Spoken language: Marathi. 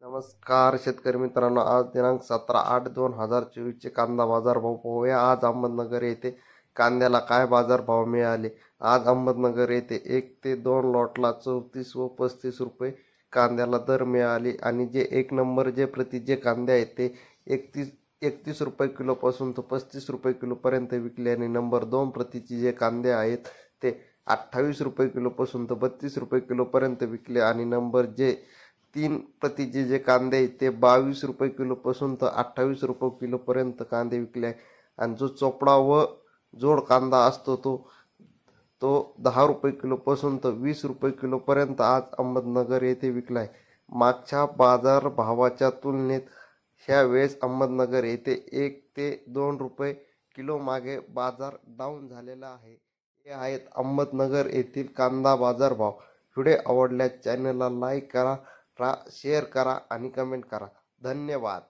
नमस्कार शेतकरी मित्रांनो, आज दिनांक 17/8/2024 चे कांदा बाजारभाव पाहूया। आज अहमदनगर येथे कांद्याला काय बाजारभाव मिळाले। आज अहमदनगर येथे 1 ते 2 लॉटला 34 व 35 रुपये कांद्याला दर मिळाले आणि जे एक नंबर जे प्रतीचे कांदे आहेत ते 31 रुपये किलो पासून तर 35 रुपये किलो पर्यंत विकले आणि नंबर 2 प्रतीचे जे कांदे आहेत ते 28 रुपये किलो पासून तर 32 रुपये किलो पर्यंत विकले आणि नंबर जे 3 प्रतीचे जे कांदे आहेत ते 22 रुपये किलो पासून तर 28 रुपये किलो पर्यंत कांदे विकले आहे आणि जो चोपडा व जोड कांदा असतो तो 10 रुपये किलो पासून तर 20 रुपये किलो पर्यंत आज अहमदनगर येथे विकला आहे। मागच्या बाजार भावाच्या तुलनेत ह्या वेळेस अहमदनगर येथे 1 ते 2 रुपये किलो मागे बाजार डाऊन झालेला आहे। हे आहेत अहमदनगर येथील कांदा बाजार भाव। व्हिडिओ आवडल्यास चॅनलला लाईक करा, शेअर करा आणि कमेंट करा। धन्यवाद।